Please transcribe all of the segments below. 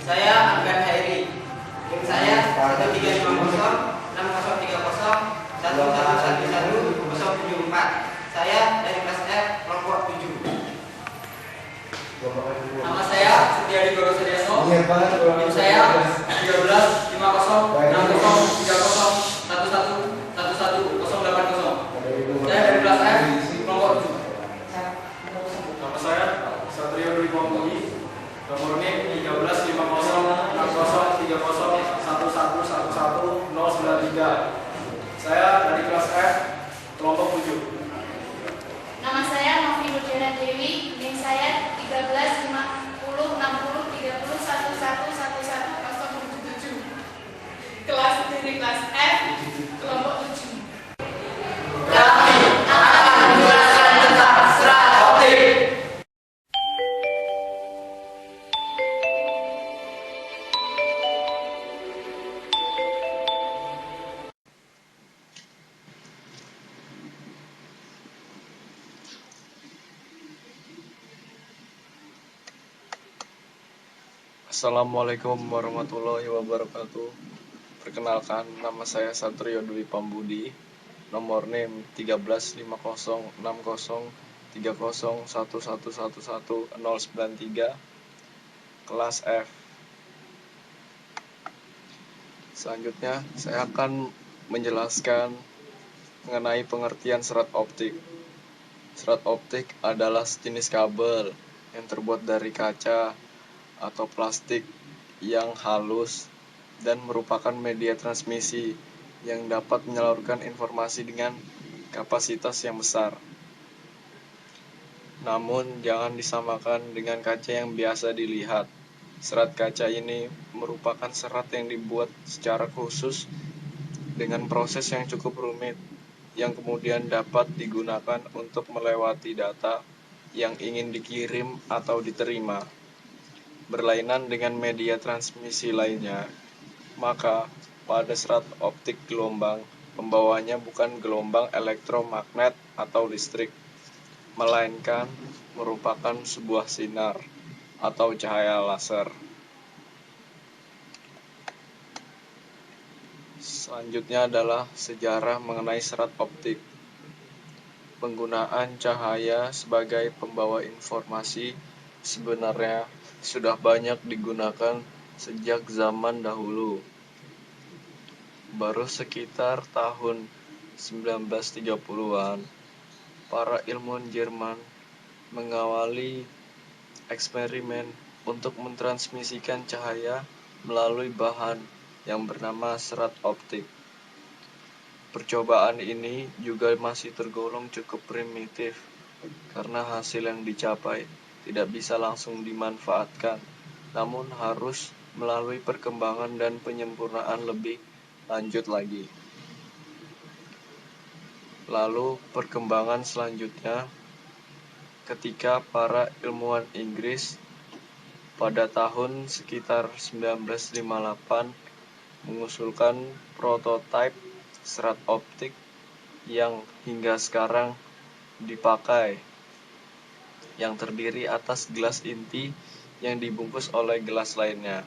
Saya Afgan Hairi. NIM saya 1350-6030-1111-074. Saya dari kelas F kelompok 7. Nama saya Setiadi Goro Sediaso. NIM saya 1350-6030-1111-080. Saya dari kelas F kelompok 7. Nama saya Satrio Dwi Pambudi. Nomor NIM 1350-6030-1111-093. Saya dari kelas F kelompok 7. Nama saya Novi Nurjana Dewi. NIM saya 1350-60-30-1111-077. Kelas dari kelas F kelompok 7. Kami akan menjelaskan tentang serat optik. Assalamualaikum warahmatullahi wabarakatuh. Perkenalkan, nama saya Satrio Dwi Pambudi. Nomor NIM 1350-60-30-1111-093. Kelas F. Selanjutnya, saya akan menjelaskan mengenai pengertian serat optik. Serat optik adalah sejenis kabel yang terbuat dari kaca atau plastik yang halus dan merupakan media transmisi yang dapat menyalurkan informasi dengan kapasitas yang besar. Namun, jangan disamakan dengan kaca yang biasa dilihat. Serat kaca ini merupakan serat yang dibuat secara khusus dengan proses yang cukup rumit, yang kemudian dapat digunakan untuk melewati data yang ingin dikirim atau diterima. Berlainan dengan media transmisi lainnya, maka pada serat optik gelombang, pembawanya bukan gelombang elektromagnet atau listrik, melainkan merupakan sebuah sinar atau cahaya laser. Selanjutnya adalah sejarah mengenai serat optik. Penggunaan cahaya sebagai pembawa informasi sebenarnya sudah banyak digunakan sejak zaman dahulu. Baru sekitar tahun 1930-an, para ilmuwan Jerman mengawali eksperimen untuk mentransmisikan cahaya melalui bahan yang bernama serat optik. Percobaan ini juga masih tergolong cukup primitif karena hasil yang dicapai tidak bisa langsung dimanfaatkan, namun harus melalui perkembangan dan penyempurnaan lebih lanjut lagi. Lalu perkembangan selanjutnya ketika para ilmuwan Inggris pada tahun sekitar 1958 mengusulkan prototipe serat optik yang hingga sekarang dipakai, yang terdiri atas gelas inti yang dibungkus oleh gelas lainnya.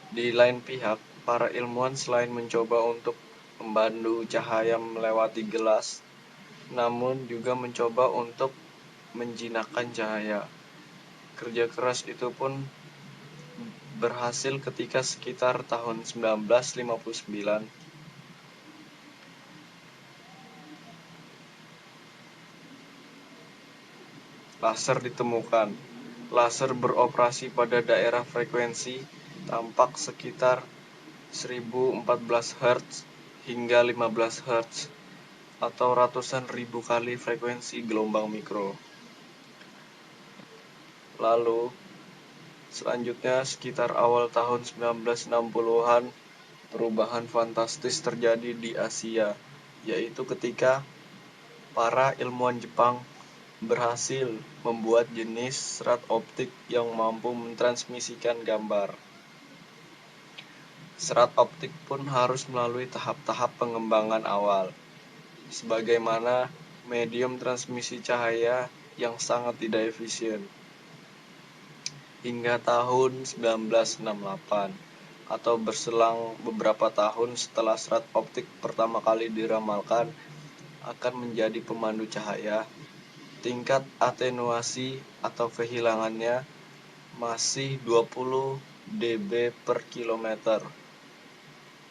Di lain pihak, para ilmuwan selain mencoba untuk membantu cahaya melewati gelas, namun juga mencoba untuk menjinakkan cahaya. Kerja keras itu pun berhasil ketika sekitar tahun 1959 laser ditemukan. Laser beroperasi pada daerah frekuensi tampak sekitar 1014 Hz hingga 15 Hz atau ratusan ribu kali frekuensi gelombang mikro. Lalu, selanjutnya sekitar awal tahun 1960-an, perubahan fantastis terjadi di Asia, yaitu ketika para ilmuwan Jepang berhasil membuat jenis serat optik yang mampu mentransmisikan gambar. Serat optik pun harus melalui tahap-tahap pengembangan awal, sebagaimana medium transmisi cahaya yang sangat tidak efisien. hingga tahun 1968, atau berselang beberapa tahun setelah serat optik pertama kali diramalkan akan menjadi pemandu cahaya. Tingkat atenuasi atau kehilangannya masih 20 dB per kilometer.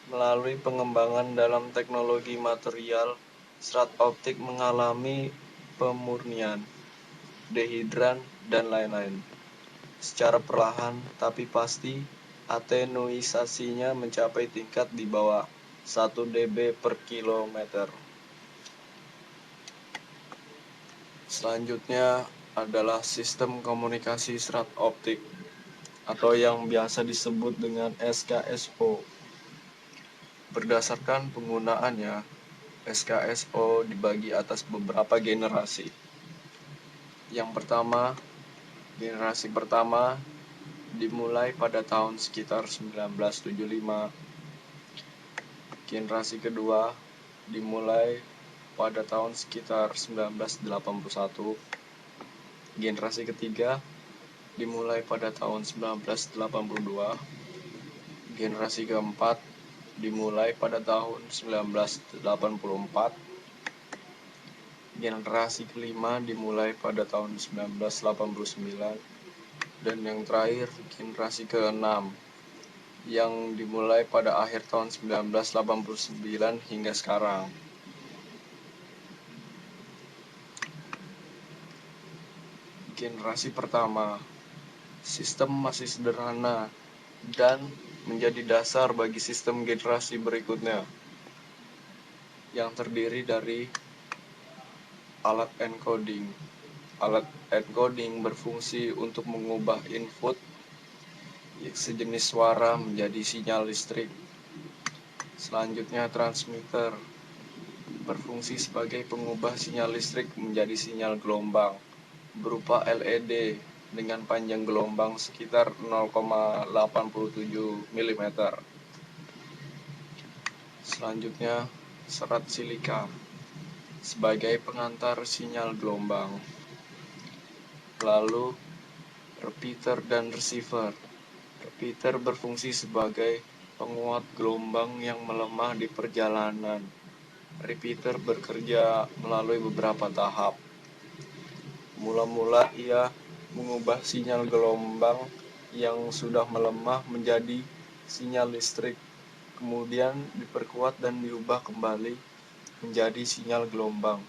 Melalui pengembangan dalam teknologi material, serat optik mengalami pemurnian, dehidran, dan lain-lain. Secara perlahan tapi pasti, atenuisasinya mencapai tingkat di bawah 1 dB per kilometer. Selanjutnya adalah sistem komunikasi serat optik, atau yang biasa disebut dengan SKSO. Berdasarkan penggunaannya, SKSO dibagi atas beberapa generasi. Yang pertama, generasi pertama dimulai pada tahun sekitar 1975. Generasi kedua dimulai pada tahun sekitar 1981. Generasi ketiga dimulai pada tahun 1982. Generasi keempat dimulai pada tahun 1984. Generasi kelima dimulai pada tahun 1989. Dan yang terakhir, generasi keenam yang dimulai pada akhir tahun 1989 hingga sekarang. Generasi pertama, sistem masih sederhana dan menjadi dasar bagi sistem generasi berikutnya, yang terdiri dari alat encoding. Alat encoding berfungsi untuk mengubah input sejenis suara menjadi sinyal listrik. Selanjutnya, transmitter berfungsi sebagai pengubah sinyal listrik menjadi sinyal gelombang berupa LED dengan panjang gelombang sekitar 0,87 mm. Selanjutnya, serat silika sebagai pengantar sinyal gelombang. Lalu, repeater dan receiver. Repeater berfungsi sebagai penguat gelombang yang melemah di perjalanan. Repeater bekerja melalui beberapa tahap. Mula-mula ia mengubah sinyal gelombang yang sudah melemah menjadi sinyal listrik, kemudian diperkuat dan diubah kembali menjadi sinyal gelombang.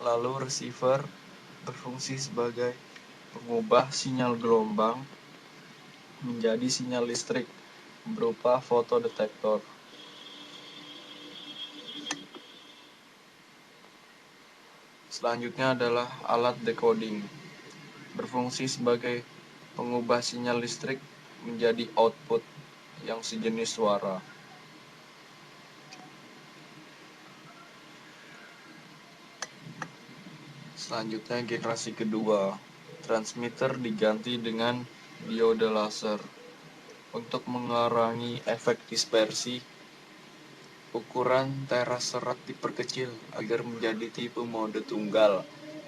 Lalu receiver berfungsi sebagai pengubah sinyal gelombang menjadi sinyal listrik berupa fotodetektor. Selanjutnya adalah alat decoding, berfungsi sebagai pengubah sinyal listrik menjadi output yang sejenis suara. Selanjutnya, generasi kedua, transmitter diganti dengan diode laser. Untuk mengurangi efek dispersi, ukuran teras serat diperkecil agar menjadi tipe mode tunggal.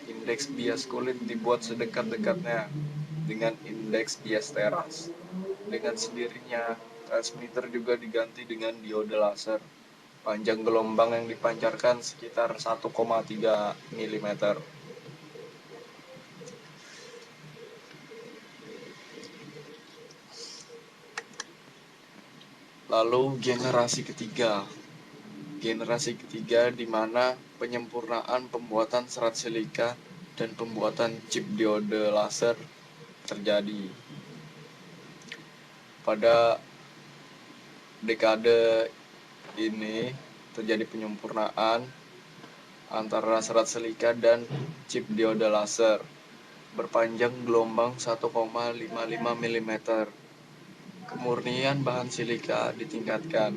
Indeks bias kulit dibuat sedekat-dekatnya dengan indeks bias teras. Dengan sendirinya, transmitter juga diganti dengan diode laser. Panjang gelombang yang dipancarkan sekitar 1,3 mm. Lalu generasi ketiga di mana penyempurnaan pembuatan serat silika dan pembuatan chip diode laser terjadi. Pada dekade ini terjadi penyempurnaan antara serat silika dan chip diode laser berpanjang gelombang 1,55 mm. Kemurnian bahan silika ditingkatkan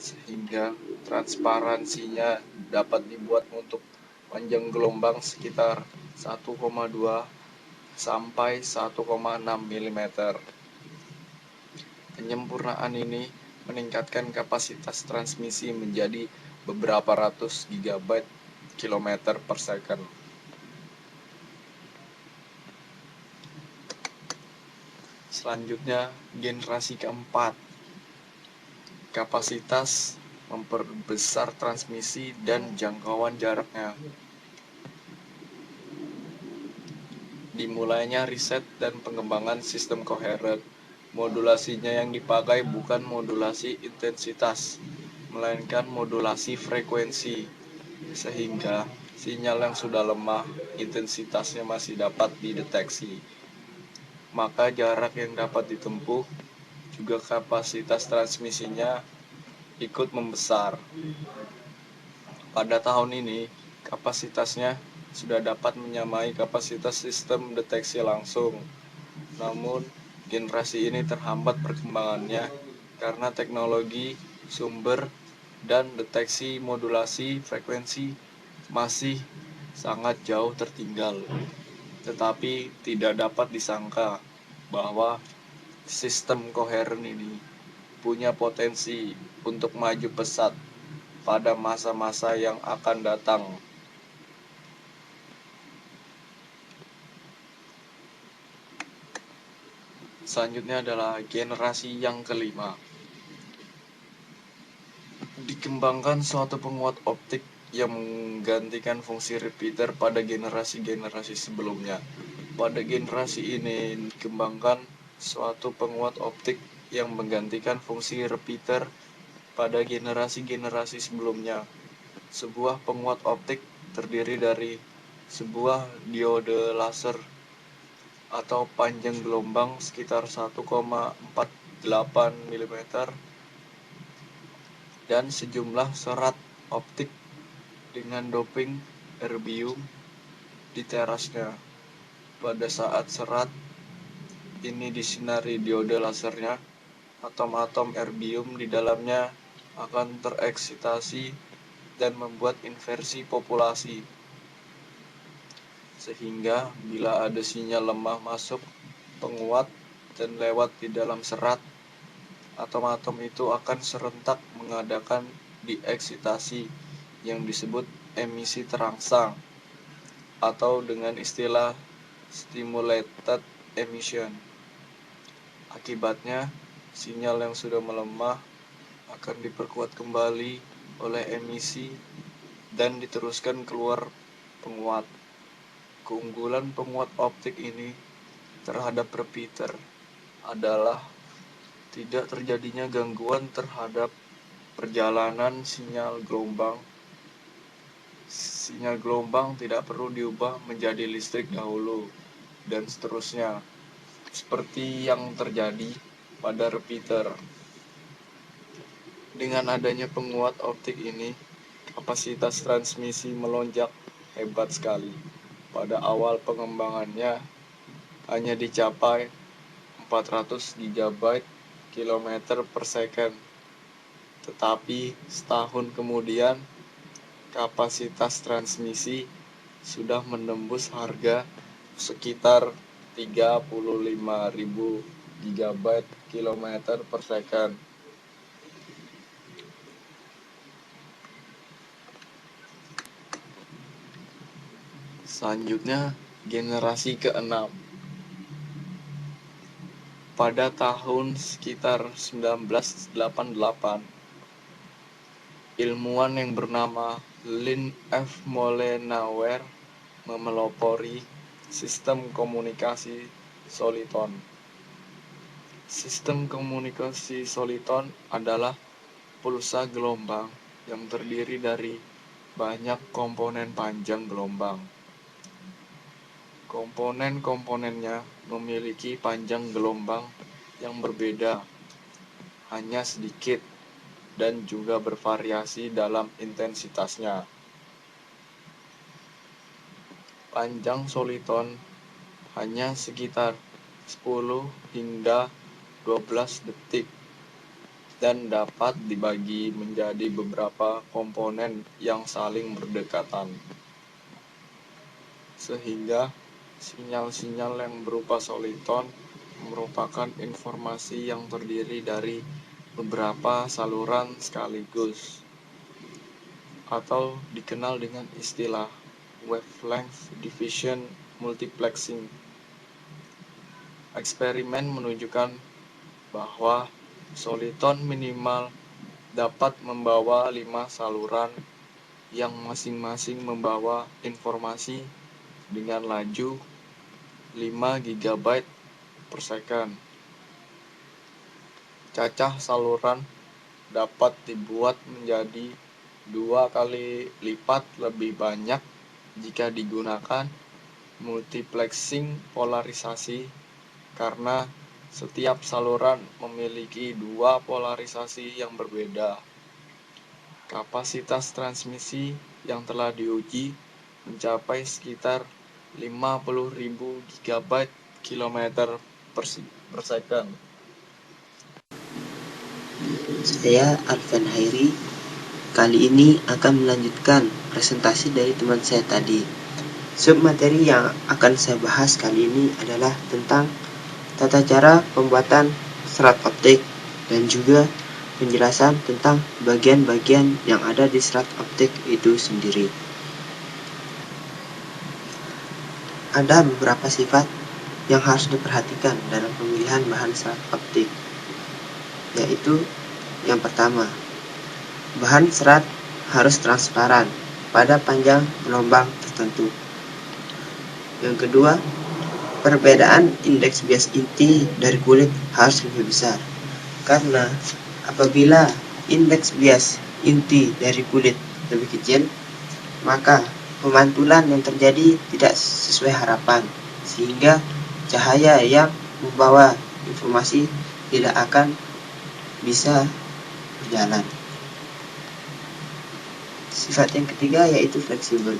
sehingga transparansinya dapat dibuat untuk panjang gelombang sekitar 1,2 sampai 1,6 mm. Penyempurnaan ini meningkatkan kapasitas transmisi menjadi beberapa ratus GB kilometer per second. Selanjutnya, generasi keempat. Kapasitas memperbesar transmisi dan jangkauan jaraknya. Dimulainya riset dan pengembangan sistem koheren. Modulasinya yang dipakai bukan modulasi intensitas, melainkan modulasi frekuensi, sehingga sinyal yang sudah lemah intensitasnya masih dapat dideteksi. Maka jarak yang dapat ditempuh juga kapasitas transmisinya ikut membesar. Pada tahun ini, kapasitasnya sudah dapat menyamai kapasitas sistem deteksi langsung. Namun, generasi ini terhambat perkembangannya karena teknologi, sumber, dan deteksi modulasi frekuensi masih sangat jauh tertinggal. Tetapi tidak dapat disangka bahwa sistem koheren ini punya potensi untuk maju pesat pada masa-masa yang akan datang. Selanjutnya adalah generasi yang kelima. Dikembangkan suatu penguat optik yang menggantikan fungsi repeater pada generasi-generasi sebelumnya. Pada generasi ini dikembangkan suatu penguat optik yang menggantikan fungsi repeater pada generasi-generasi sebelumnya. Sebuah penguat optik terdiri dari sebuah diode laser atau panjang gelombang sekitar 1,48 mm dan sejumlah serat optik dengan doping erbium di terasnya. Pada saat serat ini disinari diode lasernya, atom-atom erbium di dalamnya akan tereksitasi dan membuat inversi populasi. Sehingga bila ada sinyal lemah masuk penguat dan lewat di dalam serat, atom-atom itu akan serentak mengadakan dieksitasi yang disebut emisi terangsang atau dengan istilah stimulated emission. Akibatnya, sinyal yang sudah melemah akan diperkuat kembali oleh emisi dan diteruskan keluar penguat. Keunggulan penguat optik ini terhadap repeater adalah tidak terjadinya gangguan terhadap perjalanan sinyal gelombang. Sinyal gelombang tidak perlu diubah menjadi listrik dahulu, dan seterusnya, seperti yang terjadi pada repeater. Dengan adanya penguat optik ini, kapasitas transmisi melonjak hebat sekali. Pada awal pengembangannya hanya dicapai 400 GB kilometer per second. Tetapi setahun kemudian kapasitas transmisi sudah menembus harga sekitar 35.000 GB kilometer per second. Selanjutnya, generasi ke-6. Pada tahun sekitar 1988, ilmuwan yang bernama Lynn F. Molenauer memelopori sistem komunikasi soliton. Sistem komunikasi soliton adalah pulsa gelombang yang terdiri dari banyak komponen panjang gelombang. Komponen-komponennya memiliki panjang gelombang yang berbeda, hanya sedikit, dan juga bervariasi dalam intensitasnya. Panjang soliton hanya sekitar 10 hingga 12 detik dan dapat dibagi menjadi beberapa komponen yang saling berdekatan. Sehingga sinyal-sinyal yang berupa soliton merupakan informasi yang terdiri dari beberapa saluran sekaligus, atau dikenal dengan istilah wavelength division multiplexing. Eksperimen menunjukkan bahwa soliton minimal dapat membawa 5 saluran yang masing-masing membawa informasi dengan laju 5 GB per second. Cacah saluran dapat dibuat menjadi 2 kali lipat lebih banyak jika digunakan multiplexing polarisasi karena setiap saluran memiliki 2 polarisasi yang berbeda. Kapasitas transmisi yang telah diuji mencapai sekitar 50.000 GB kilometer per second. Saya Alvan Hairi. Kali ini akan melanjutkan presentasi dari teman saya tadi. Submateri yang akan saya bahas kali ini adalah tentang tata cara pembuatan serat optik dan juga penjelasan tentang bagian-bagian yang ada di serat optik itu sendiri. Ada beberapa sifat yang harus diperhatikan dalam pemilihan bahan serat optik, yaitu yang pertama, bahan serat harus transparan pada panjang gelombang tertentu. Yang kedua, perbedaan indeks bias inti dari kulit harus lebih besar, karena apabila indeks bias inti dari kulit lebih kecil, maka pemantulan yang terjadi tidak sesuai harapan, sehingga cahaya yang membawa informasi tidak akan bisa berjalan. Sifat yang ketiga yaitu fleksibel.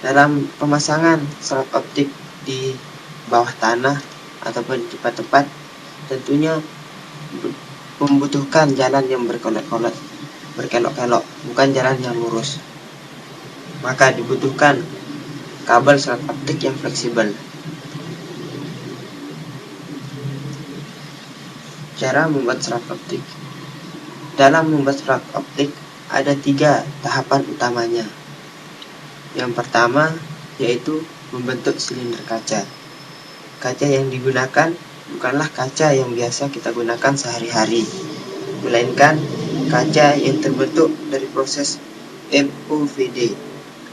Dalam pemasangan serat optik di bawah tanah ataupun di tempat-tempat, tentunya membutuhkan jalan yang berkelok-kelok, bukan jalan yang lurus. Maka dibutuhkan kabel serat optik yang fleksibel. Cara membuat serat optik. Dalam membuat serat optik ada 3 tahapan utamanya. Yang pertama yaitu membentuk silinder kaca. Kaca yang digunakan bukanlah kaca yang biasa kita gunakan sehari-hari, melainkan kaca yang terbentuk dari proses MOVD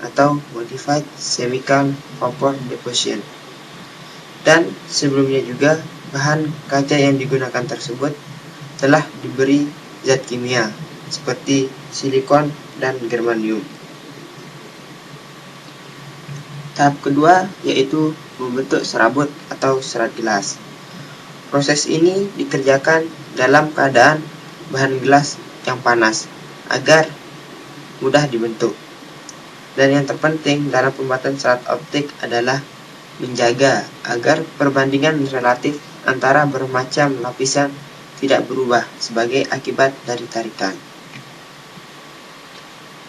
atau Modified Chemical Vapor Deposition. Dan sebelumnya juga bahan kaca yang digunakan tersebut telah diberi zat kimia seperti silikon dan germanium. Tahap kedua yaitu membentuk serabut atau serat gelas. Proses ini dikerjakan dalam keadaan bahan gelas yang panas agar mudah dibentuk. Dan yang terpenting dalam pembuatan serat optik adalah menjaga agar perbandingan relatif antara bermacam lapisan tidak berubah sebagai akibat dari tarikan.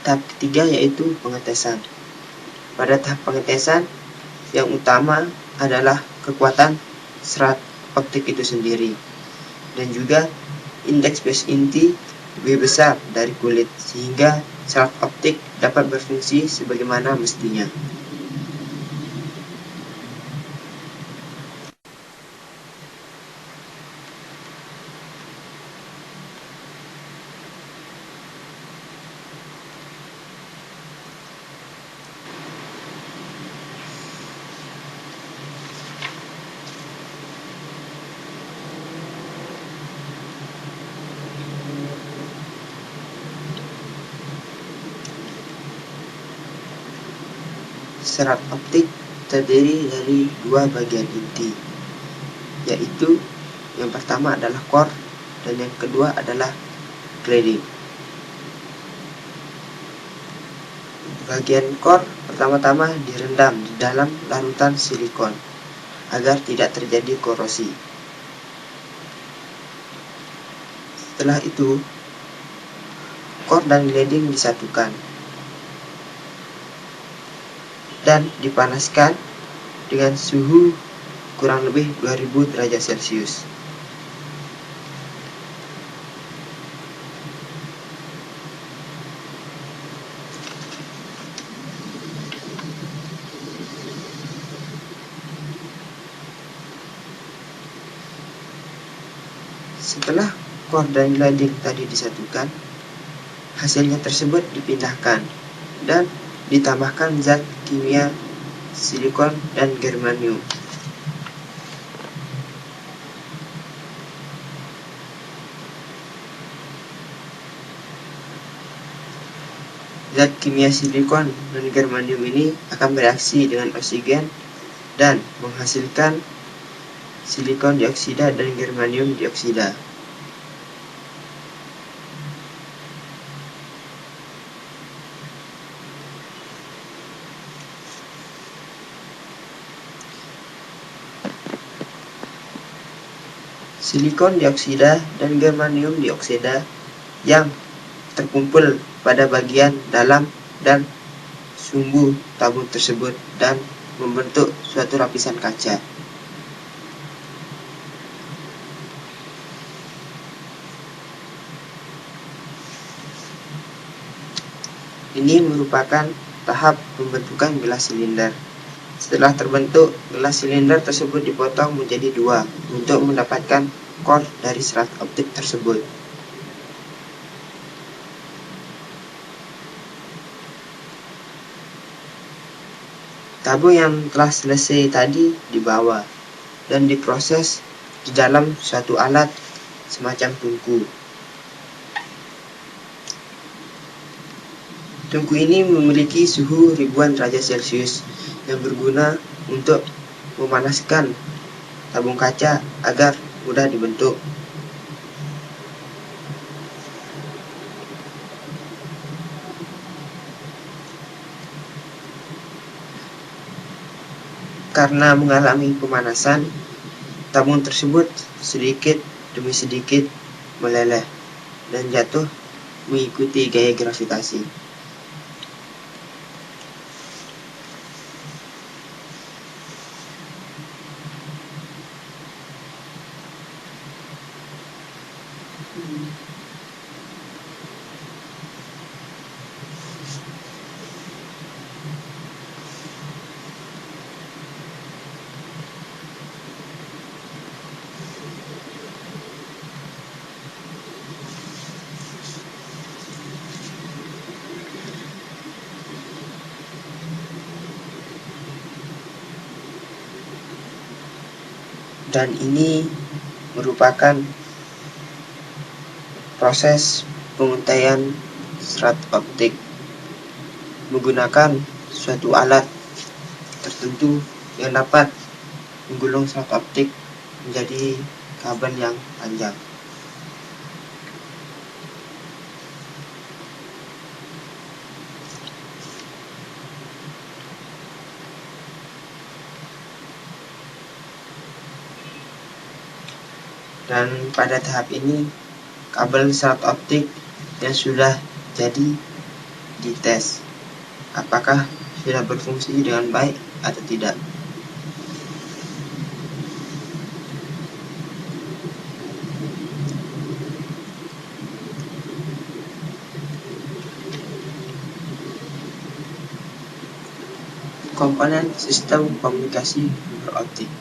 Tahap ketiga yaitu pengetesan. Pada tahap pengetesan, yang utama adalah kekuatan serat optik itu sendiri, dan juga indeks bias inti lebih besar dari kulit, sehingga serat optik dapat berfungsi sebagaimana mestinya. Serat optik terdiri dari 2 bagian inti, yaitu yang pertama adalah core dan yang kedua adalah cladding. Bagian core pertama-tama direndam di dalam larutan silikon agar tidak terjadi korosi. Setelah itu, core dan cladding disatukan dan dipanaskan dengan suhu kurang lebih 2000 derajat Celcius. Setelah core dan grading tadi disatukan, hasilnya tersebut dipindahkan dan ditambahkan zat kimia silikon dan germanium. Zat kimia silikon dan germanium ini akan bereaksi dengan oksigen dan menghasilkan silikon dioksida dan germanium dioksida. Silikon dioksida dan germanium dioksida yang terkumpul pada bagian dalam dan sumbu tabung tersebut dan membentuk suatu lapisan kaca. Ini merupakan tahap pembentukan gelas silinder. Setelah terbentuk, gelas silinder tersebut dipotong menjadi dua untuk mendapatkan core dari serat optik tersebut. Tabung yang telah selesai tadi dibawa dan diproses di dalam suatu alat semacam tungku. Tungku ini memiliki suhu ribuan derajat Celcius yang berguna untuk memanaskan tabung kaca agar mudah dibentuk. Karena mengalami pemanasan, tabung tersebut sedikit demi sedikit meleleh dan jatuh mengikuti gaya gravitasi. Dan ini merupakan proses penguntaian serat optik menggunakan suatu alat tertentu yang dapat menggulung serat optik menjadi kabel yang panjang. Dan pada tahap ini, kabel serat optik yang sudah jadi dites apakah sudah berfungsi dengan baik atau tidak. Komponen sistem komunikasi fiberoptik.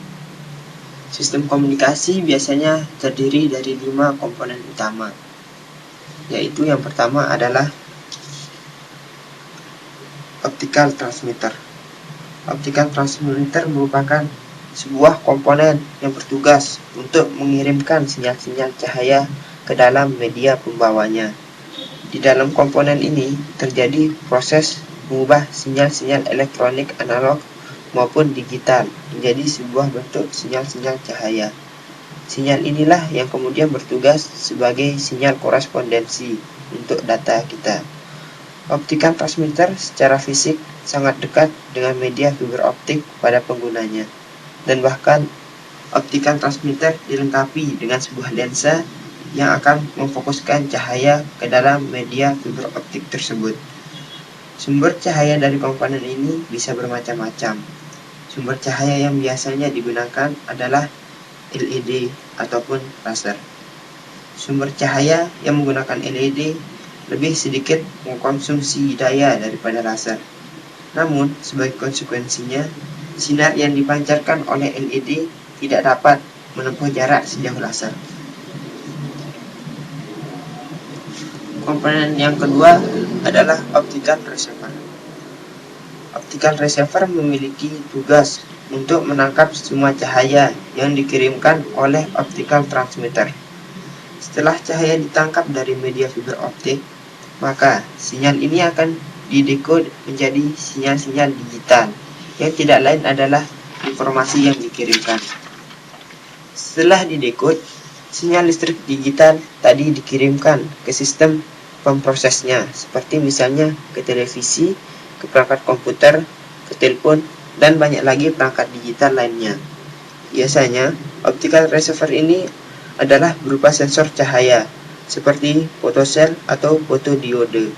Sistem komunikasi biasanya terdiri dari 5 komponen utama, yaitu yang pertama adalah optical transmitter. Optical transmitter merupakan sebuah komponen yang bertugas untuk mengirimkan sinyal-sinyal cahaya ke dalam media pembawanya. Di dalam komponen ini terjadi proses mengubah sinyal-sinyal elektronik analog maupun digital menjadi sebuah bentuk sinyal-sinyal cahaya. Sinyal inilah yang kemudian bertugas sebagai sinyal korespondensi untuk data kita. Optical transmitter secara fisik sangat dekat dengan media fiber optik pada penggunanya, dan bahkan optical transmitter dilengkapi dengan sebuah lensa yang akan memfokuskan cahaya ke dalam media fiber optik tersebut. Sumber cahaya dari komponen ini bisa bermacam-macam. Sumber cahaya yang biasanya digunakan adalah LED ataupun laser. Sumber cahaya yang menggunakan LED lebih sedikit mengkonsumsi daya daripada laser. Namun, sebagai konsekuensinya, sinar yang dipancarkan oleh LED tidak dapat menempuh jarak sejauh laser. Komponen yang kedua adalah optical receiver. Optical receiver memiliki tugas untuk menangkap semua cahaya yang dikirimkan oleh optical transmitter. Setelah cahaya ditangkap dari media fiber optik, maka sinyal ini akan didekode menjadi sinyal-sinyal digital yang tidak lain adalah informasi yang dikirimkan. Setelah didekode, sinyal listrik digital tadi dikirimkan ke sistem pemprosesnya, seperti misalnya ke televisi, ke perangkat komputer, ke telepon, dan banyak lagi perangkat digital lainnya. Biasanya, optical receiver ini adalah berupa sensor cahaya, seperti fotosel atau fotodiode,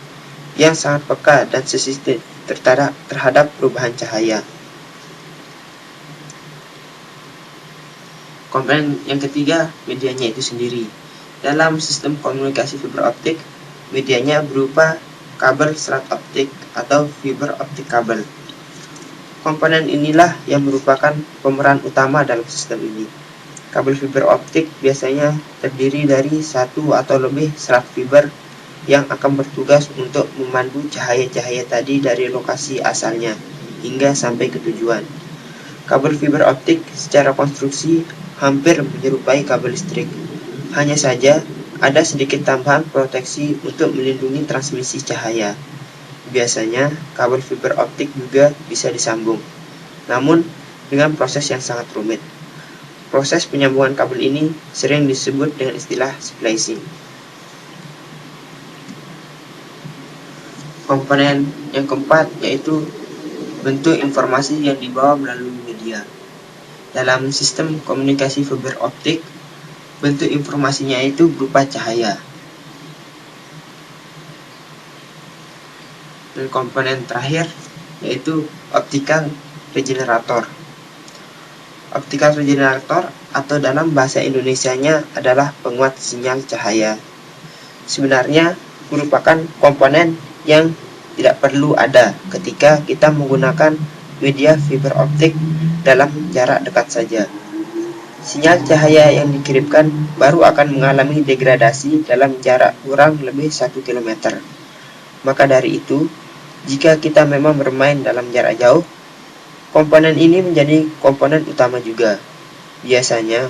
yang sangat peka dan sensitif terhadap perubahan cahaya. Komponen yang ketiga, medianya itu sendiri. Dalam sistem komunikasi fiber optik, medianya berupa kabel serat optik atau fiber optik kabel. Komponen inilah yang merupakan pemeran utama dalam sistem ini. Kabel fiber optik biasanya terdiri dari satu atau lebih serat fiber yang akan bertugas untuk memandu cahaya-cahaya tadi dari lokasi asalnya hingga sampai ke tujuan. Kabel fiber optik secara konstruksi hampir menyerupai kabel listrik. Hanya saja ada sedikit tambahan proteksi untuk melindungi transmisi cahaya. Biasanya kabel fiber optik juga bisa disambung, namun dengan proses yang sangat rumit. Proses penyambungan kabel ini sering disebut dengan istilah splicing. Komponen yang keempat yaitu bentuk informasi yang dibawa melalui media. Dalam sistem komunikasi fiber optik, bentuk informasinya itu berupa cahaya. Dan komponen terakhir yaitu optical regenerator. Optical regenerator atau dalam bahasa Indonesianya adalah penguat sinyal cahaya. Sebenarnya merupakan komponen yang tidak perlu ada ketika kita menggunakan media fiber optik dalam jarak dekat saja. Sinyal cahaya yang dikirimkan baru akan mengalami degradasi dalam jarak kurang lebih 1 km. Maka dari itu, jika kita memang bermain dalam jarak jauh, komponen ini menjadi komponen utama juga. Biasanya,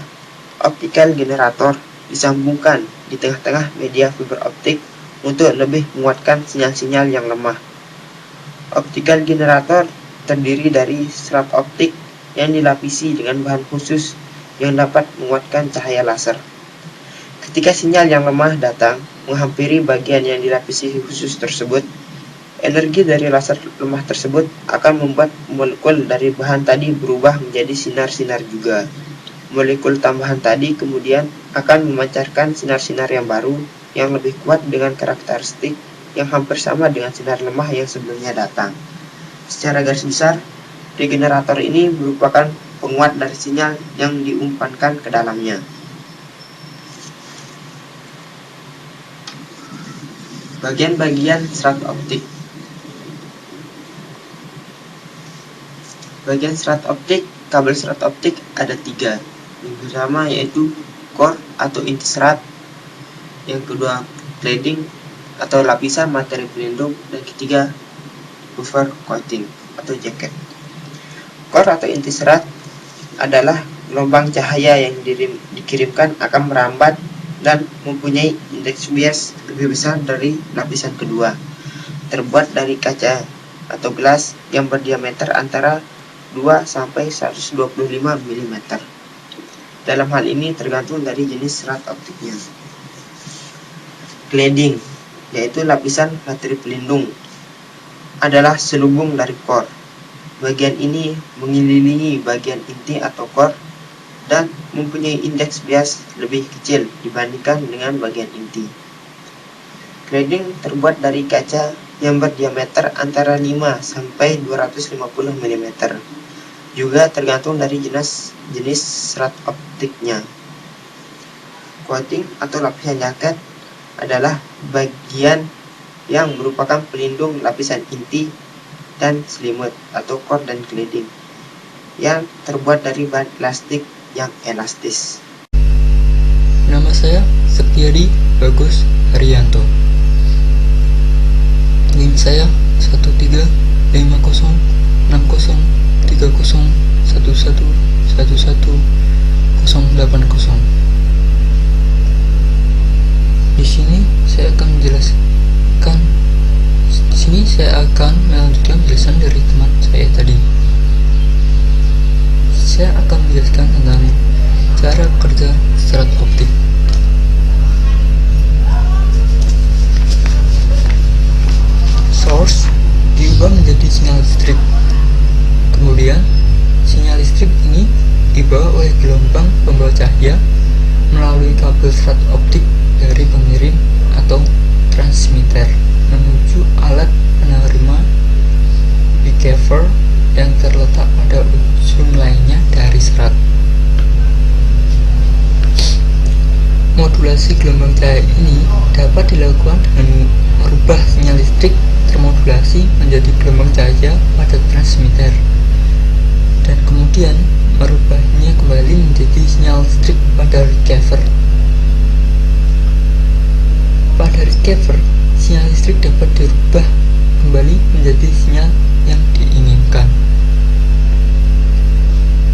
optical generator disambungkan di tengah-tengah media fiber optik untuk lebih menguatkan sinyal-sinyal yang lemah. Optical generator terdiri dari serat optik yang dilapisi dengan bahan khusus yang dapat menguatkan cahaya laser. Ketika sinyal yang lemah datang menghampiri bagian yang dilapisi khusus tersebut, energi dari laser lemah tersebut akan membuat molekul dari bahan tadi berubah menjadi sinar-sinar juga. Molekul tambahan tadi kemudian akan memancarkan sinar-sinar yang baru yang lebih kuat dengan karakteristik yang hampir sama dengan sinar lemah yang sebelumnya datang. Secara garis besar, regenerator ini merupakan penguat dari sinyal yang diumpankan ke dalamnya. Bagian-bagian serat optik. Bagian serat optik, kabel serat optik ada 3. Yang pertama yaitu core atau inti serat, yang kedua cladding atau lapisan materi pelindung, dan ketiga buffer coating atau jaket. Core atau inti serat adalah gelombang cahaya yang dikirimkan akan merambat dan mempunyai indeks bias lebih besar dari lapisan kedua. Terbuat dari kaca atau gelas yang berdiameter antara 2 sampai 125 mm. Dalam hal ini tergantung dari jenis serat optiknya. Cladding, yaitu lapisan materi pelindung, adalah selubung dari core. Bagian ini mengelilingi bagian inti atau core dan mempunyai indeks bias lebih kecil dibandingkan dengan bagian inti. Cladding terbuat dari kaca yang berdiameter antara 5 sampai 250 mm. Juga tergantung dari jenis serat optiknya. Coating atau lapisan jaket adalah bagian yang merupakan pelindung lapisan inti dan selimut atau core dan cladding yang terbuat dari bahan plastik yang elastis. Nama saya Setiadi Bagus Haryanto. NIM saya 1350601111180. Di sini saya akan melanjutkan penjelasan dari teman saya tadi. Saya akan menjelaskan tentang cara kerja serat optik. Source diubah menjadi sinyal listrik. Kemudian sinyal listrik ini dibawa oleh gelombang pembawa cahaya melalui kabel serat optik dari pengirim atau transmitter menuju alat penerima receiver yang terletak pada ujung lainnya dari serat. Modulasi gelombang cahaya ini dapat dilakukan dengan merubah sinyal listrik termodulasi menjadi gelombang cahaya pada transmitter dan kemudian merubahnya kembali menjadi sinyal listrik pada receiver. Pada receiver, sinyal listrik dapat dirubah kembali menjadi sinyal yang diinginkan.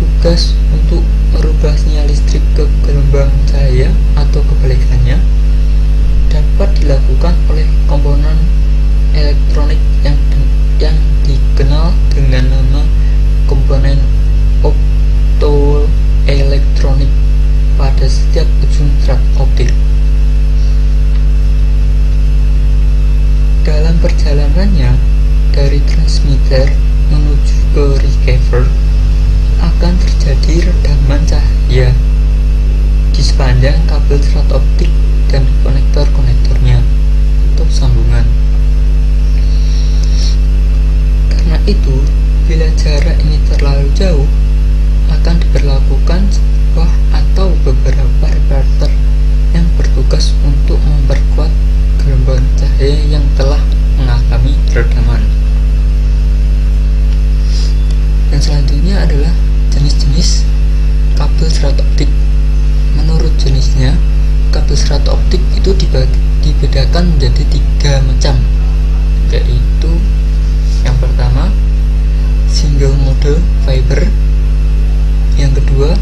Tugas untuk merubah sinyal listrik ke gelombang cahaya atau kebalikannya dapat dilakukan oleh komponen elektronik yang dikenal dengan nama komponen optoelektronik pada setiap ujung serat optik. Dalam perjalanannya dari transmitter menuju ke receiver akan terjadi redaman cahaya di sepanjang kabel serat optik dan konektor-konektornya atau sambungan. Karena itu, bila jarak ini terlalu jauh, akan diberlakukan sebuah atau beberapa reflektor yang bertugas untuk memperkuat gelombang cahaya yang telah mengalami redaman. Dan selanjutnya adalah jenis-jenis kabel serat optik. Menurut jenisnya, kabel serat optik itu dibedakan menjadi 3 macam, yaitu yang pertama single mode fiber, yang kedua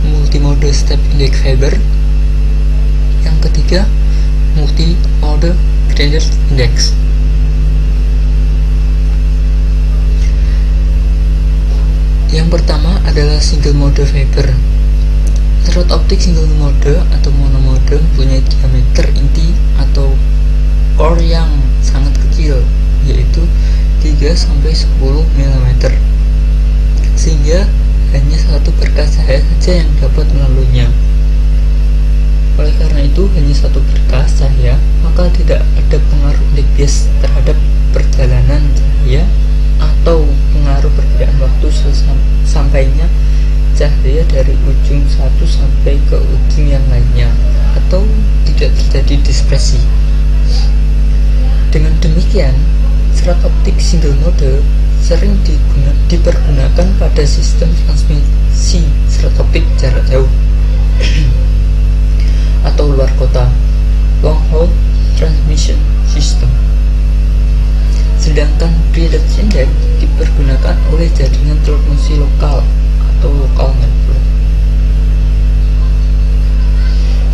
multi-mode step index fiber, yang ketiga multi-mode gradient index. Yang pertama adalah single mode fiber. Serat optik single mode atau monomode mempunyai diameter inti atau core yang sangat kecil, yaitu 3-10 mm, sehingga hanya satu berkas cahaya saja yang dapat melaluinya. Oleh karena itu, hanya satu berkas cahaya, maka tidak ada pengaruh bias terhadap perjalanan cahaya atau pengaruh perbedaan waktu sampainya cahaya dari ujung satu sampai ke ujung yang lainnya, atau tidak terjadi dispersi. Dengan demikian, serat optik single mode sering dipergunakan pada sistem transmisi serat optik jarak jauh atau luar kota, long haul transmission system. Sedangkan gradient index dipergunakan oleh jaringan telekomunikasi lokal atau local network.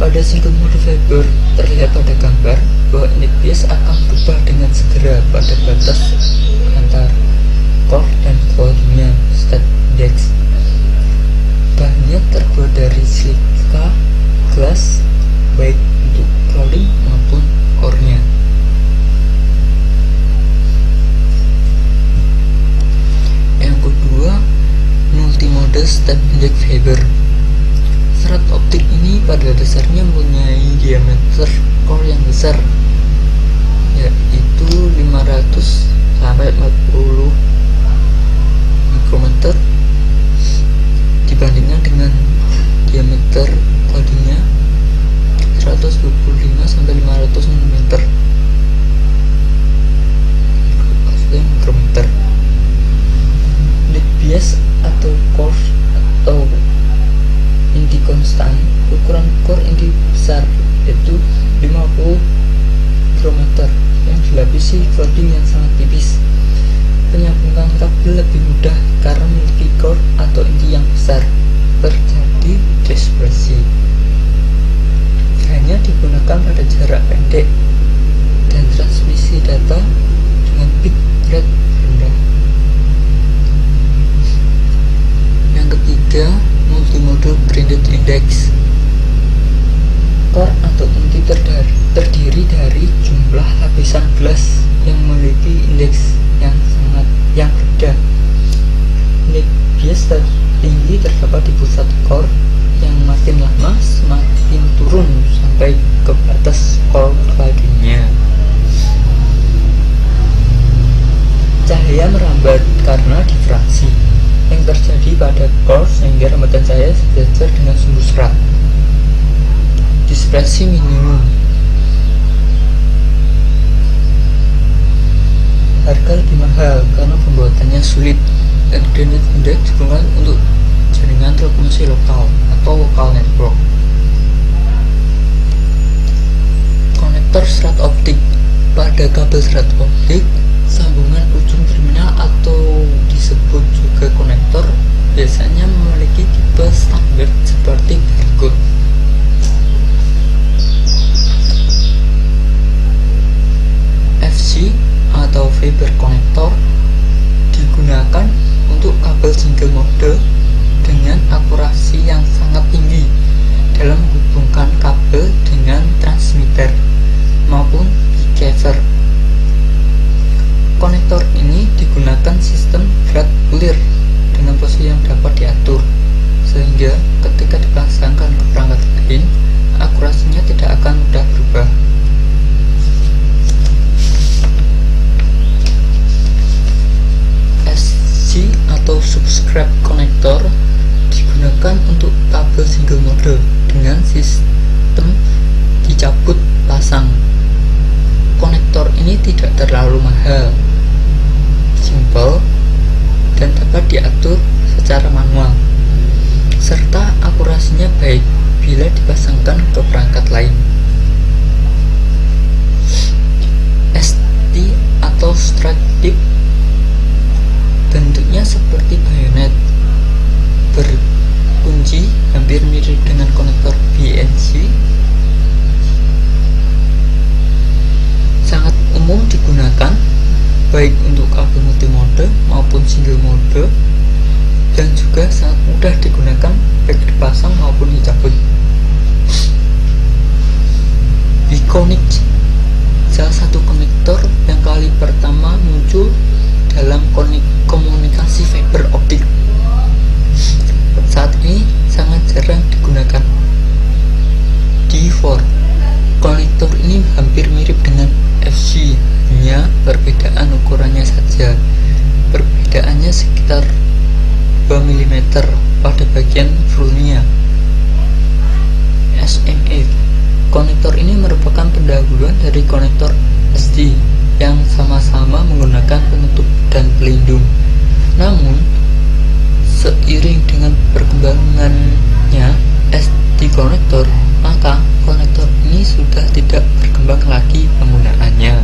Pada single mode fiber terlihat pada gambar bahwa index bias akan berubah dengan segera pada batas antar core dan volumenya state index. Bahannya terbuat dari silika glass, baik untuk clouding maupun core-nya. Yang kedua, multimode step index fiber. Serat optik ini pada dasarnya mempunyai diameter core yang besar, yaitu 500 sampai 40 mikrometer dibandingkan dengan diameter cloudingnya 125 sampai 500 mm mikrometer. Index bias atau core atau inti konstan, ukuran core inti besar yaitu 50 mikrometer yang dilapisi ke ketiga, multimodal branded index. Core atau inti terdiri dari jumlah lapisan gelas yang memiliki indeks yang berbeda. Indeks bias tertinggi terdapat di pusat core yang makin lama semakin turun sampai ke batas core lainnya. Cahaya merambat karena difraksi yang terjadi pada core sehingga rambatan cahaya sejajar dengan sumber serat. Dispersi minimum. Harga lebih mahal karena pembuatannya sulit dan branded index digunakan untuk jaringan telekomunikasi lokal atau local network. Konektor serat optik. Pada kabel serat optik, sambungan ujung terminal atau disebut juga konektor biasanya memiliki tipe standar seperti berikut. FC atau fiber connector digunakan untuk kabel single mode dengan akurasi yang sangat tinggi dalam menghubungkan kabel dengan transmitter maupun receiver. Konektor ini digunakan sistem grade clear dengan posisi yang dapat diatur sehingga ketika dipasangkan ke perangkat lain akurasinya tidak akan mudah berubah. Atau subscribe connector digunakan untuk kabel single mode dengan sistem dicabut pasang. Konektor ini tidak terlalu mahal, simple, dan dapat diatur secara manual, serta akurasinya baik bila dipasangkan ke perangkat lain. ST atau strike tip bentuknya seperti bayonet, berkunci hampir mirip dengan konektor BNC. Sangat umum digunakan baik untuk kabel multimode maupun single mode dan juga sangat mudah digunakan baik dipasang maupun dicabut. Biconic, salah satu konektor yang kali pertama muncul dalam komunikasi fiber optik. Saat ini sangat jarang digunakan. D4, konektor ini hampir mirip dengan FC, hanya perbedaan ukurannya saja. Perbedaannya sekitar 2 mm pada bagian fullnya. SMA, konektor ini merupakan pendahuluan dari konektor SD yang sama-sama menggunakan penutup dan pelindung. Namun, seiring dengan perkembangannya SD konektor, maka konektor ini sudah tidak berkembang lagi penggunaannya.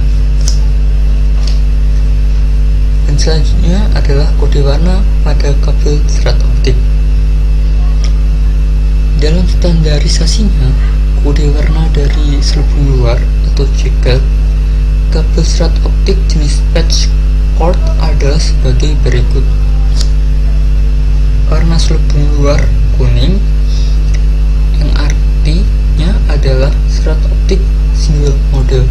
Dan selanjutnya adalah kode warna pada kabel serat optik. Dalam standarisasinya, kode warna dari selubung luar atau jacket kabel serat optik jenis patch cord adalah sebagai berikut. Warna selubung luar kuning yang artinya adalah serat optik single mode,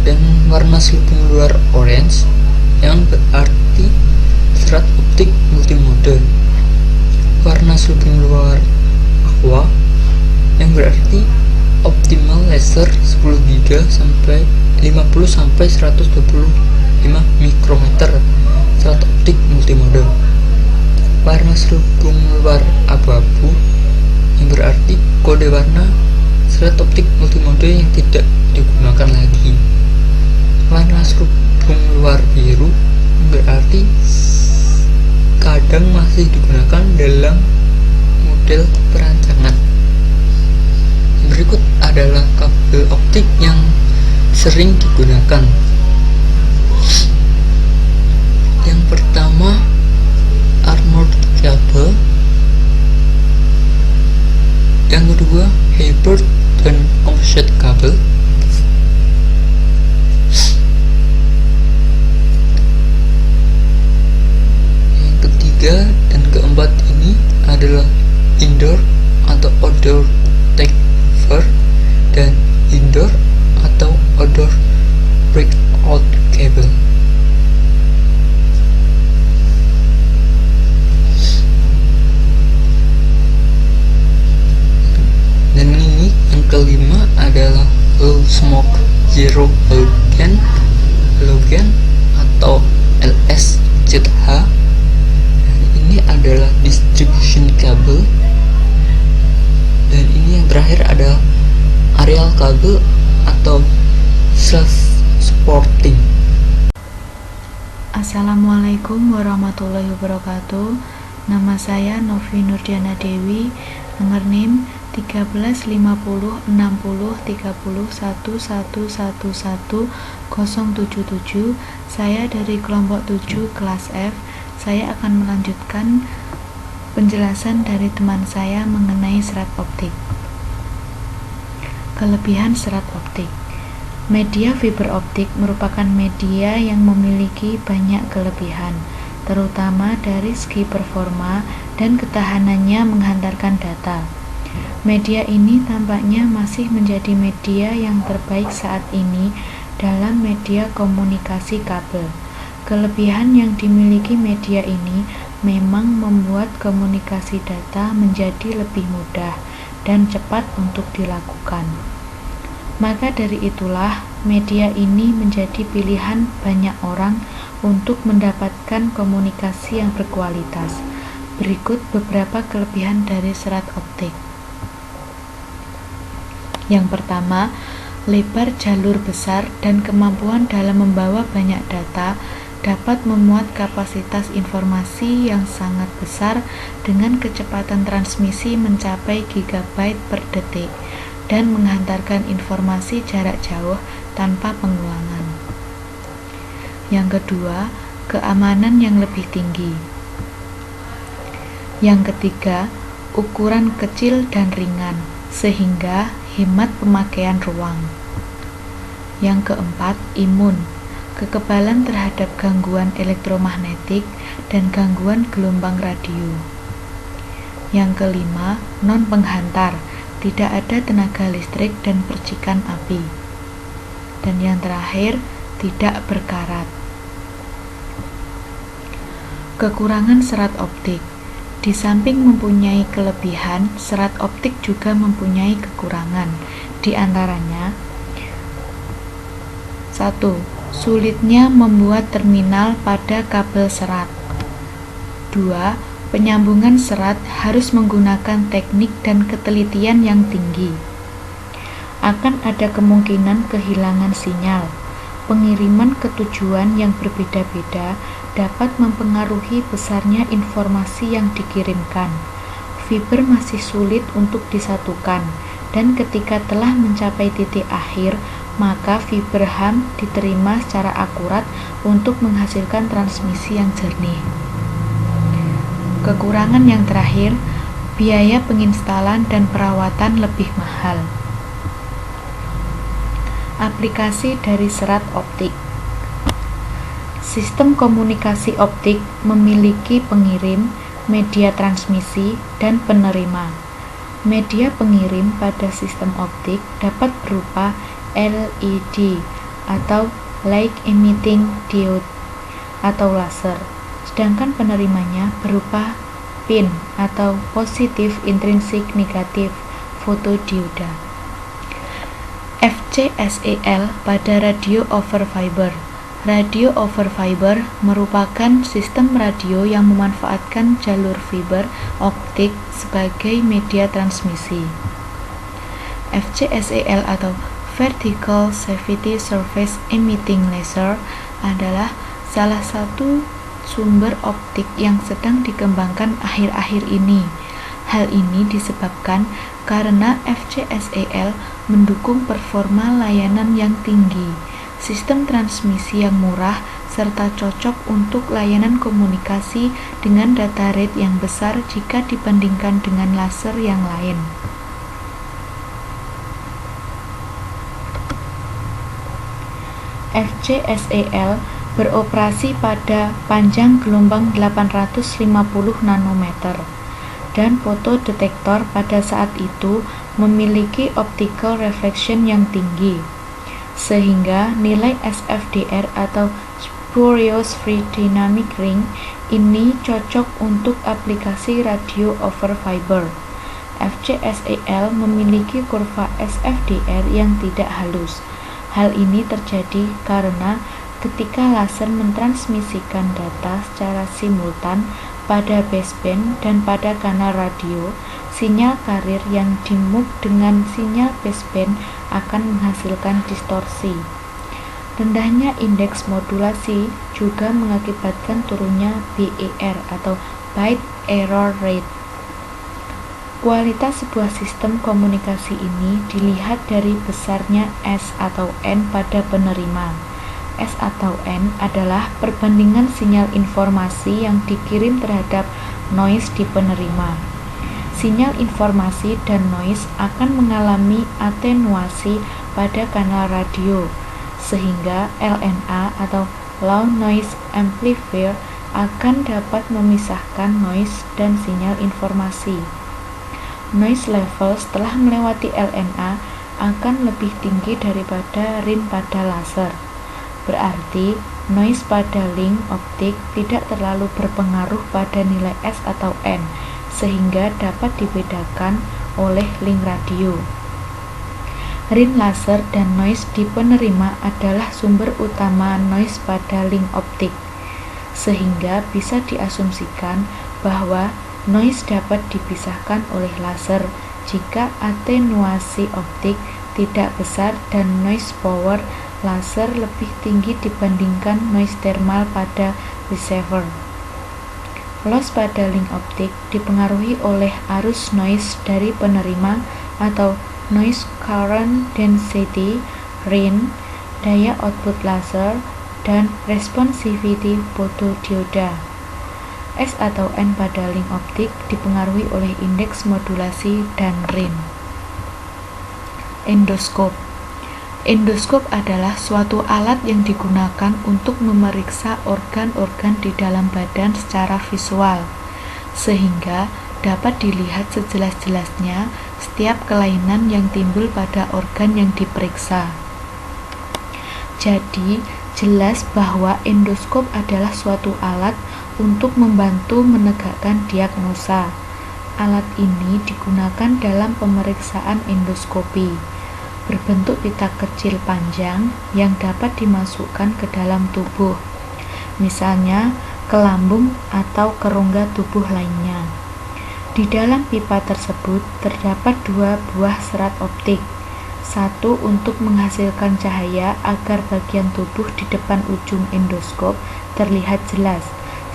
dan warna selubung luar orange yang berarti serat optik multimode. Warna selubung luar aqua yang berarti optimal laser 10 giga sampai 50 sampai 125 mikrometer serat optik multimode. Warna selubung luar abu-abu yang berarti kode warna serat optik multimode yang tidak digunakan lagi. Warna selubung luar biru yang berarti kadang masih digunakan dalam model perancangan. Berikut adalah kabel optik yang sering digunakan. Yang pertama, armored cable. Yang kedua, hybrid dan composite kabel. Yang ketiga dan keempat outdoor TACV dan indoor atau outdoor breakout cable. Dan ini yang kelima adalah low smoke zero halogen atau LSZH. Dan ini adalah distribution cable. Dan ini yang terakhir adalah aerial cable atau self-supporting. Assalamualaikum warahmatullahi wabarakatuh. Nama saya Novi Nurdiana Dewi, nomor NIM 1350603011111077. Saya dari kelompok 7 kelas F. Saya akan melanjutkan penjelasan dari teman saya mengenai serat optik. Kelebihan serat optik. Media fiber optik merupakan media yang memiliki banyak kelebihan, terutama dari segi performa dan ketahanannya menghantarkan data. Media ini tampaknya masih menjadi media yang terbaik saat ini dalam media komunikasi kabel. Kelebihan yang dimiliki media ini memang membuat komunikasi data menjadi lebih mudah dan cepat untuk dilakukan. Maka dari itulah media ini menjadi pilihan banyak orang untuk mendapatkan komunikasi yang berkualitas. Berikut beberapa kelebihan dari serat optik. Yang pertama, lebar jalur besar dan kemampuan dalam membawa banyak data dapat memuat kapasitas informasi yang sangat besar dengan kecepatan transmisi mencapai gigabyte per detik dan menghantarkan informasi jarak jauh tanpa pengulangan. Yang kedua, keamanan yang lebih tinggi. Yang ketiga, ukuran kecil dan ringan sehingga hemat pemakaian ruang. Yang keempat, imun, kekebalan terhadap gangguan elektromagnetik dan gangguan gelombang radio. Yang kelima, non-penghantar, tidak ada tenaga listrik dan percikan api. Dan yang terakhir, tidak berkarat. Kekurangan serat optik. Di samping mempunyai kelebihan, serat optik juga mempunyai kekurangan. Di antaranya, 1. Sulitnya membuat terminal pada kabel serat. 2. Penyambungan serat harus menggunakan teknik dan ketelitian yang tinggi. Akan ada kemungkinan kehilangan sinyal. Pengiriman ke tujuan yang berbeda-beda dapat mempengaruhi besarnya informasi yang dikirimkan. Fiber masih sulit untuk disatukan, dan ketika telah mencapai titik akhir, maka fiber HAM diterima secara akurat untuk menghasilkan transmisi yang jernih. Kekurangan yang terakhir, biaya penginstalan dan perawatan lebih mahal. Aplikasi dari serat optik. Sistem komunikasi optik memiliki pengirim, media transmisi, dan penerima. Media pengirim pada sistem optik dapat berupa LED atau Light Emitting Diode atau laser, sedangkan penerimanya berupa PIN atau Positive Intrinsic Negative Photodioda. FCSEL pada radio over fiber. Radio over fiber merupakan sistem radio yang memanfaatkan jalur fiber optik sebagai media transmisi. FCSEL atau Vertical Cavity Surface Emitting Laser adalah salah satu sumber optik yang sedang dikembangkan akhir-akhir ini. Hal ini disebabkan karena FCSEL mendukung performa layanan yang tinggi, sistem transmisi yang murah, serta cocok untuk layanan komunikasi dengan data rate yang besar jika dibandingkan dengan laser yang lain. FCSEL beroperasi pada panjang gelombang 850 nanometer. dan fotodetektor pada saat itu memiliki optical reflection yang tinggi, sehingga nilai SFDR atau Spurious Free Dynamic Ring ini cocok untuk aplikasi radio over fiber. FCSEL memiliki kurva SFDR yang tidak halus. Hal ini terjadi karena ketika laser mentransmisikan data secara simultan pada baseband dan pada kanal radio, sinyal carrier yang dimuk dengan sinyal baseband akan menghasilkan distorsi. Rendahnya indeks modulasi juga mengakibatkan turunnya BER atau Bit Error Rate. Kualitas sebuah sistem komunikasi ini dilihat dari besarnya S atau N pada penerima. S atau N adalah perbandingan sinyal informasi yang dikirim terhadap noise di penerima. Sinyal informasi dan noise akan mengalami atenuasi pada kanal radio, sehingga LNA atau Low Noise Amplifier akan dapat memisahkan noise dan sinyal informasi. Noise level setelah melewati LNA akan lebih tinggi daripada RIN pada laser. Berarti noise pada link optik tidak terlalu berpengaruh pada nilai S atau N, sehingga dapat dibedakan oleh link radio. RIN laser dan noise di penerima adalah sumber utama noise pada link optik, sehingga bisa diasumsikan bahwa noise dapat dipisahkan oleh laser jika atenuasi optik tidak besar dan noise power laser lebih tinggi dibandingkan noise thermal pada receiver. Loss pada link optik dipengaruhi oleh arus noise dari penerima atau noise current density, RIN, daya output laser, dan responsivity photodioda. S atau N pada link optik dipengaruhi oleh indeks modulasi dan RIN. Endoskop. Endoskop adalah suatu alat yang digunakan untuk memeriksa organ-organ di dalam badan secara visual, sehingga dapat dilihat sejelas-jelasnya setiap kelainan yang timbul pada organ yang diperiksa. Jadi, jelas bahwa endoskop adalah suatu alat untuk membantu menegakkan diagnosa. Alat ini digunakan dalam pemeriksaan endoskopi, berbentuk pita kecil panjang yang dapat dimasukkan ke dalam tubuh, misalnya ke lambung atau ke rongga tubuh lainnya. Di dalam pipa tersebut terdapat 2 buah serat optik, satu untuk menghasilkan cahaya agar bagian tubuh di depan ujung endoskop terlihat jelas,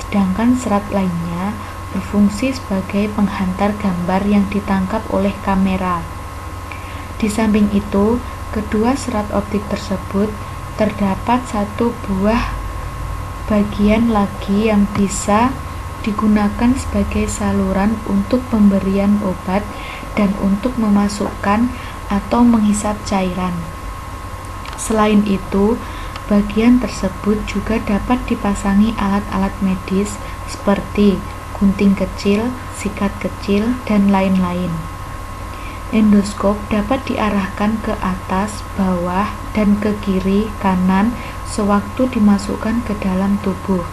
sedangkan serat lainnya berfungsi sebagai penghantar gambar yang ditangkap oleh kamera. Di samping itu, kedua serat optik tersebut terdapat 1 buah bagian lagi yang bisa digunakan sebagai saluran untuk pemberian obat dan untuk memasukkan atau menghisap cairan. Selain itu, bagian tersebut juga dapat dipasangi alat-alat medis seperti gunting kecil, sikat kecil, dan lain-lain. Endoskop dapat diarahkan ke atas, bawah, dan ke kiri, kanan sewaktu dimasukkan ke dalam tubuh.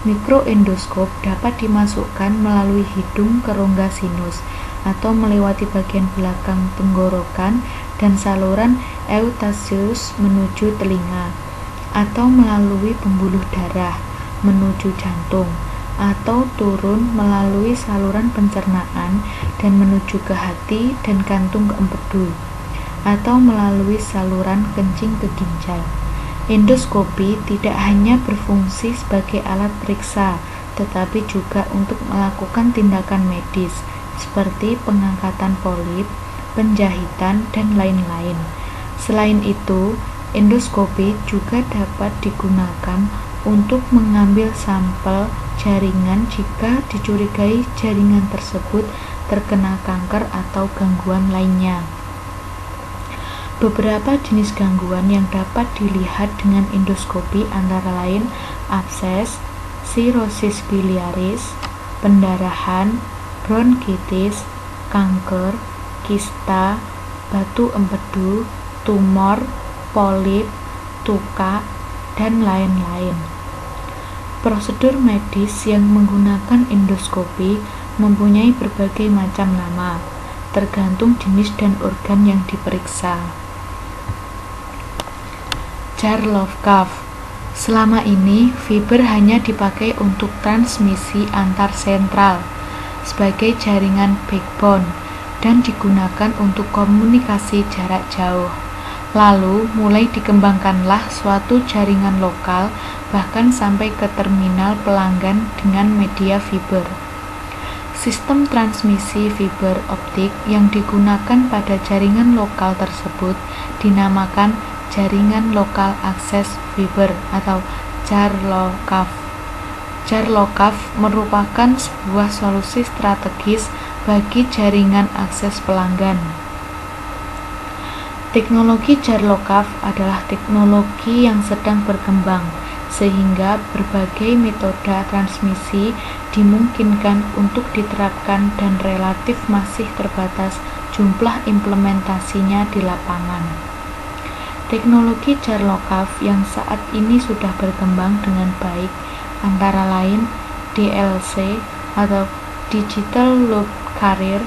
Mikroendoskop dapat dimasukkan melalui hidung ke rongga sinus atau melewati bagian belakang tenggorokan dan saluran eustachius menuju telinga, atau melalui pembuluh darah menuju jantung, atau turun melalui saluran pencernaan dan menuju ke hati dan kantung empedu, atau melalui saluran kencing ke ginjal. Endoskopi tidak hanya berfungsi sebagai alat periksa, tetapi juga untuk melakukan tindakan medis seperti pengangkatan polip, penjahitan, dan lain-lain. Selain itu, endoskopi juga dapat digunakan untuk mengambil sampel jaringan jika dicurigai jaringan tersebut terkena kanker atau gangguan lainnya. Beberapa jenis gangguan yang dapat dilihat dengan endoskopi antara lain abses, sirosis biliaris, pendarahan, bronkitis, kanker, kista, batu empedu, tumor, polip, tuka, dan lain-lain. Prosedur medis yang menggunakan endoskopi mempunyai berbagai macam nama, tergantung jenis dan organ yang diperiksa. Charlov-Cuff. Selama ini, fiber hanya dipakai untuk transmisi antar sentral sebagai jaringan backbone dan digunakan untuk komunikasi jarak jauh. Lalu, mulai dikembangkanlah suatu jaringan lokal bahkan sampai ke terminal pelanggan dengan media fiber. Sistem transmisi fiber optik yang digunakan pada jaringan lokal tersebut dinamakan jaringan lokal akses fiber atau Charlov-Cuff. Charlov-Cuff merupakan sebuah solusi strategis bagi jaringan akses pelanggan. Teknologi Charlov-Cuff adalah teknologi yang sedang berkembang, sehingga berbagai metode transmisi dimungkinkan untuk diterapkan dan relatif masih terbatas jumlah implementasinya di lapangan. Teknologi Charlov-Cuff yang saat ini sudah berkembang dengan baik antara lain DLC atau Digital Loop Carrier,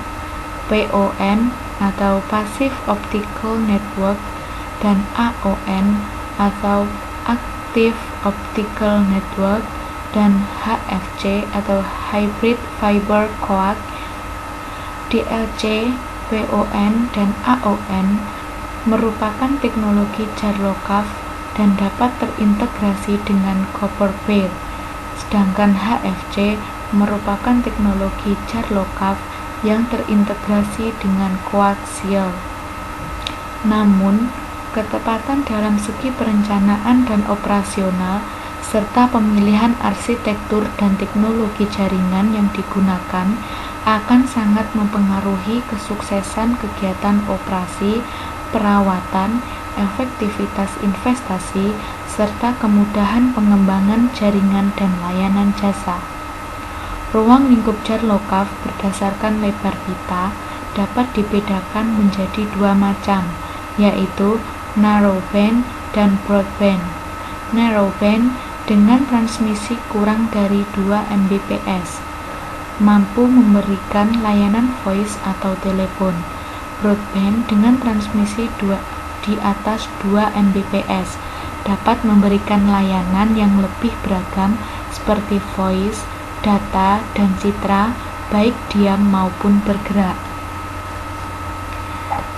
PON atau Passive Optical Network, dan AON atau Active Optical Network, dan HFC atau Hybrid Fiber Coax. DLC, PON, dan AON merupakan teknologi Charlov-Cuff dan dapat terintegrasi dengan copper pair, sedangkan HFC merupakan teknologi Charlov-Cuff yang terintegrasi dengan koaksial. Namun, ketepatan dalam segi perencanaan dan operasional serta pemilihan arsitektur dan teknologi jaringan yang digunakan akan sangat mempengaruhi kesuksesan kegiatan operasi, perawatan, efektivitas investasi, serta kemudahan pengembangan jaringan dan layanan jasa. Ruang lingkup Charlov-Cuff berdasarkan lebar pita dapat dibedakan menjadi dua macam, yaitu narrowband dan broadband. Narrowband dengan transmisi kurang dari 2 Mbps mampu memberikan layanan voice atau telepon. Broadband dengan transmisi di atas 2 Mbps dapat memberikan layanan yang lebih beragam seperti voice, data, dan citra, baik diam maupun bergerak.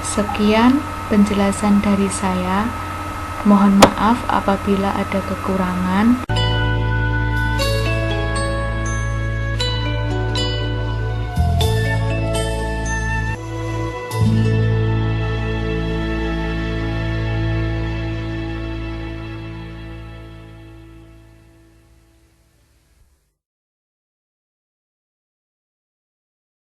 Sekian penjelasan dari saya. Mohon maaf apabila ada kekurangan.